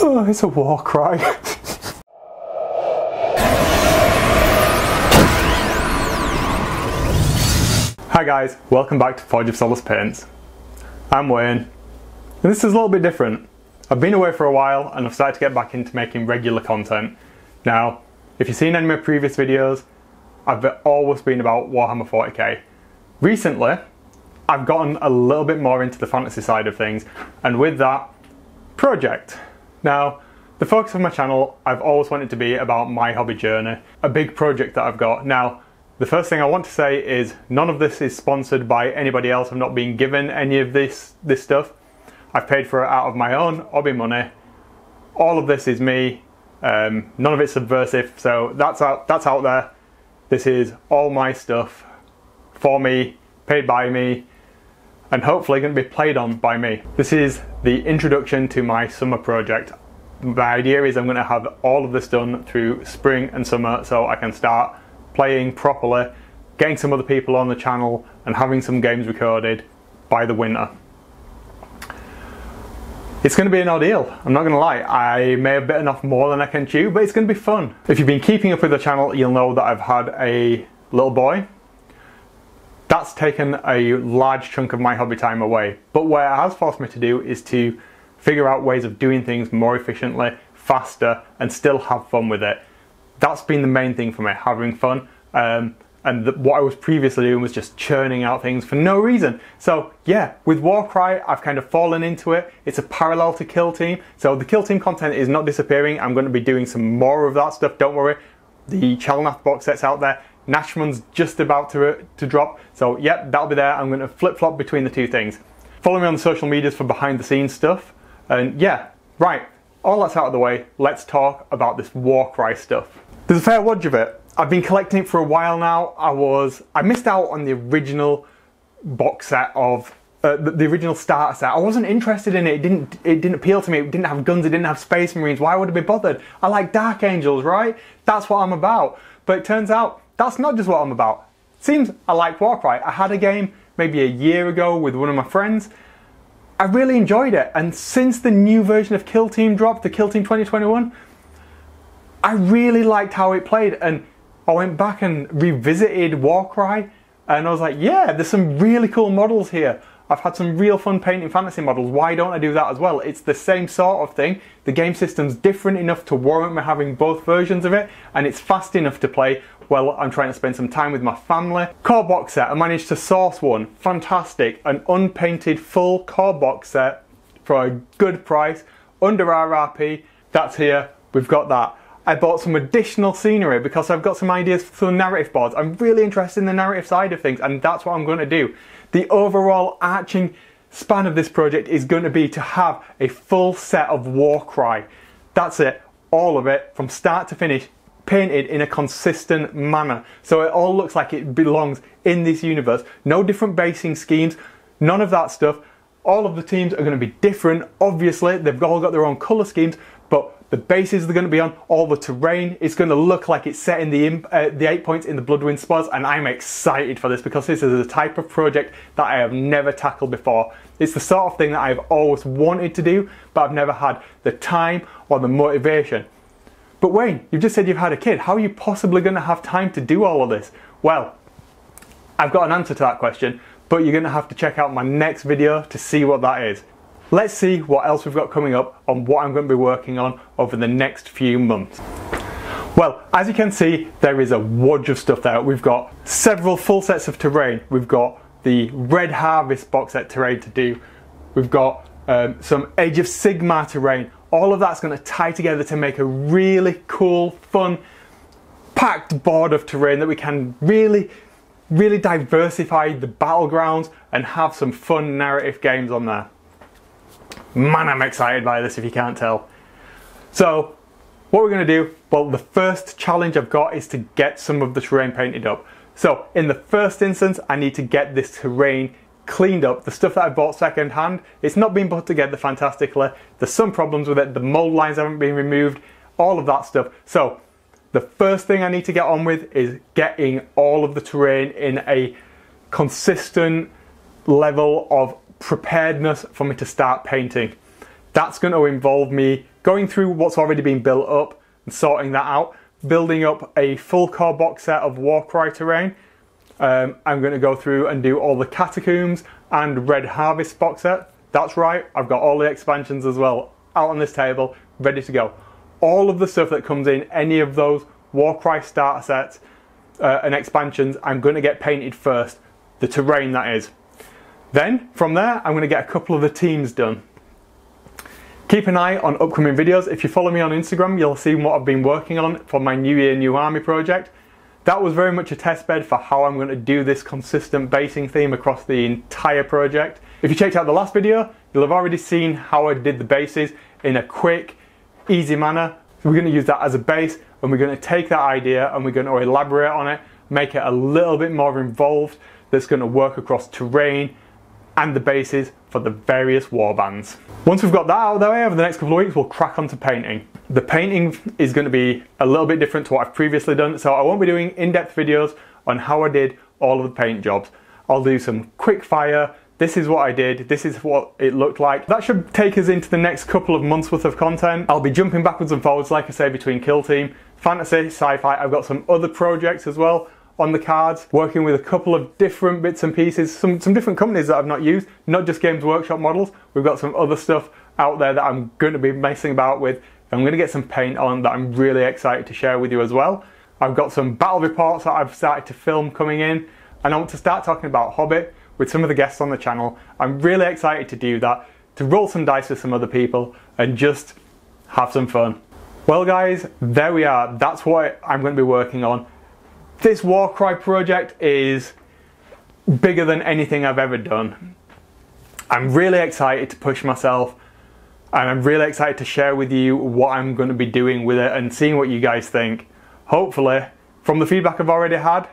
Oh, it's a Warcry. Hi guys, welcome back to Forge of Solace Paints. I'm Wayne, and this is a little bit different. I've been away for a while and I've started to get back into making regular content. Now, if you've seen any of my previous videos, I've always been about Warhammer 40k. Recently, I've gotten a little bit more into the fantasy side of things, and with that, project. Now, the focus of my channel, I've always wanted to be about my hobby journey, a big project that I've got. Now, the first thing I want to say is none of this is sponsored by anybody else. I'm not being given any of this stuff. I've paid for it out of my own hobby money. All of this is me. None of it's subversive, so that's out there. This is all my stuff for me, paid by me, and hopefully going to be played on by me. This is the introduction to my summer project. The idea is I'm going to have all of this done through spring and summer so I can start playing properly, getting some other people on the channel and having some games recorded by the winter. It's going to be an ordeal, I'm not going to lie. I may have bitten off more than I can chew, but it's going to be fun. If you've been keeping up with the channel, you'll know that I've had a little boy. That's taken a large chunk of my hobby time away, but what it has forced me to do is to figure out ways of doing things more efficiently, faster, and still have fun with it. That's been the main thing for me, having fun. What I was previously doing was just churning out things for no reason. So yeah, with Warcry, I've kind of fallen into it. It's a parallel to Kill Team. So the Kill Team content is not disappearing. I'm going to be doing some more of that stuff, don't worry. The Chalnath box set's out there. Nashman's just about to drop. So yep, that'll be there. I'm going to flip-flop between the two things. Follow me on the social medias for behind the scenes stuff. And yeah, right, all that's out of the way, let's talk about this Warcry stuff. There's a fair wodge of it. I've been collecting it for a while now. I missed out on the original box set of the original starter set. I wasn't interested in it. It didn't appeal to me. It didn't have guns. It didn't have Space Marines. Why would I be bothered? I like Dark Angels, right? That's what I'm about. But it turns out that's not just what I'm about. Seems I like Warcry. I had a game maybe a year ago with one of my friends. I really enjoyed it, and since the new version of Kill Team dropped, the Kill Team 2021, I really liked how it played, and I went back and revisited Warcry, and I was like, yeah, there's some really cool models here. I've had some real fun painting fantasy models, why don't I do that as well? It's the same sort of thing. The game system's different enough to warrant me having both versions of it, and it's fast enough to play while I'm trying to spend some time with my family. Core box set, I managed to source one, fantastic, an unpainted full core box set for a good price, under RRP, that's here, we've got that. I bought some additional scenery because I've got some ideas for some narrative boards. I'm really interested in the narrative side of things, and that's what I'm going to do. The overall arching span of this project is going to be to have a full set of Warcry. That's it, all of it, from start to finish, painted in a consistent manner. So it all looks like it belongs in this universe. No different basing schemes, none of that stuff. All of the teams are going to be different. Obviously, they've all got their own colour schemes, but the bases they're going to be on, all the terrain, it's going to look like it's set in the 8 points in the Bloodwind spots, and I'm excited for this because this is a type of project that I have never tackled before. It's the sort of thing that I've always wanted to do, but I've never had the time or the motivation. But Wayne, you've just said you've had a kid. How are you possibly going to have time to do all of this? Well, I've got an answer to that question, but you're going to have to check out my next video to see what that is. Let's see what else we've got coming up on what I'm going to be working on over the next few months. Well, as you can see, there is a wodge of stuff there. We've got several full sets of terrain. We've got the Red Harvest box set terrain to do. We've got some Age of Sigmar terrain. All of that's going to tie together to make a really cool, fun, packed board of terrain that we can really diversify the battlegrounds and have some fun narrative games on there. Man, I'm excited by this if you can't tell. So, what we're going to do, well, the first challenge I've got is to get some of the terrain painted up. So, in the first instance, I need to get this terrain cleaned up. The stuff that I bought second hand, it's not been put together fantastically. There's some problems with it, the mold lines haven't been removed, all of that stuff. So, the first thing I need to get on with is getting all of the terrain in a consistent level of preparedness for me to start painting. That's going to involve me going through what's already been built up and sorting that out, building up a full core box set of Warcry terrain. I'm going to go through and do all the Catacombs and Red Harvest box set. That's right, I've got all the expansions as well out on this table, ready to go. All of the stuff that comes in any of those Warcry starter sets and expansions, I'm going to get painted first. The terrain, that is. Then, from there, I'm going to get a couple of the teams done. Keep an eye on upcoming videos. If you follow me on Instagram, you'll see what I've been working on for my New Year, New Army project. That was very much a test bed for how I'm going to do this consistent basing theme across the entire project. If you checked out the last video, you'll have already seen how I did the bases in a quick, easy manner. So we're going to use that as a base, and we're going to take that idea and we're going to elaborate on it, make it a little bit more involved, that's going to work across terrain and the bases for the various warbands. Once we've got that out of the way, over the next couple of weeks, we'll crack on to painting. The painting is going to be a little bit different to what I've previously done, so I won't be doing in-depth videos on how I did all of the paint jobs. I'll do some quick fire. This is what I did, this is what it looked like. That should take us into the next couple of months worth of content. I'll be jumping backwards and forwards, like I say, between Kill Team, Fantasy, Sci-Fi. I've got some other projects as well on the cards, working with a couple of different bits and pieces, some different companies that I've not used, not just Games Workshop models. We've got some other stuff out there that I'm going to be messing about with. I'm going to get some paint on that I'm really excited to share with you as well. I've got some battle reports that I've started to film coming in, and I want to start talking about Hobbit with some of the guests on the channel. I'm really excited to do that, to roll some dice with some other people and just have some fun. Well guys, there we are. That's what I'm going to be working on. This Warcry project is bigger than anything I've ever done. I'm really excited to push myself, and I'm really excited to share with you what I'm going to be doing with it and seeing what you guys think. Hopefully, from the feedback I've already had,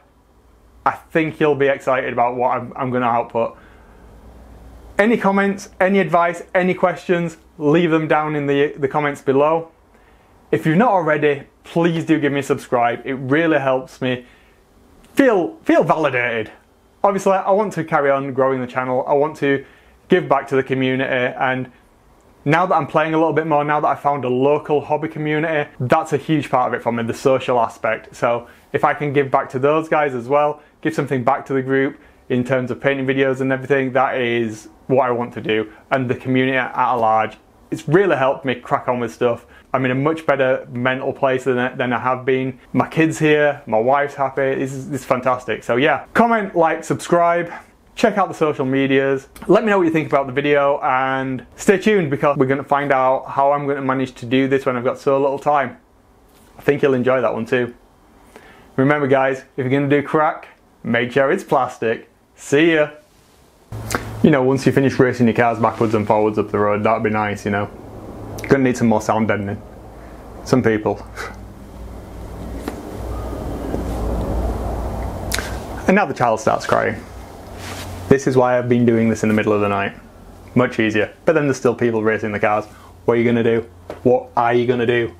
I think you'll be excited about what I'm going to output. Any comments, any advice, any questions, leave them down in the comments below. If you've not already, please do give me a subscribe. It really helps me feel validated. Obviously, I want to carry on growing the channel. I want to give back to the community, and now that I'm playing a little bit more, now that I found a local hobby community, that's a huge part of it for me, the social aspect. So if I can give back to those guys as well, give something back to the group in terms of painting videos and everything, that is what I want to do. And the community at large, it's really helped me crack on with stuff. I'm in a much better mental place than I have been. My kid's here, my wife's happy, this is fantastic. So yeah, comment, like, subscribe, check out the social medias, let me know what you think about the video, and stay tuned because we're going to find out how I'm going to manage to do this when I've got so little time. I think you'll enjoy that one too. Remember guys, if you're going to do crack, make sure it's plastic. See ya! You know, once you finish racing your cars backwards and forwards up the road, that'd be nice, you know. Gonna need some more sound deadening. Some people. And now the child starts crying. This is why I've been doing this in the middle of the night. Much easier. But then there's still people racing the cars. What are you gonna do? What are you gonna do?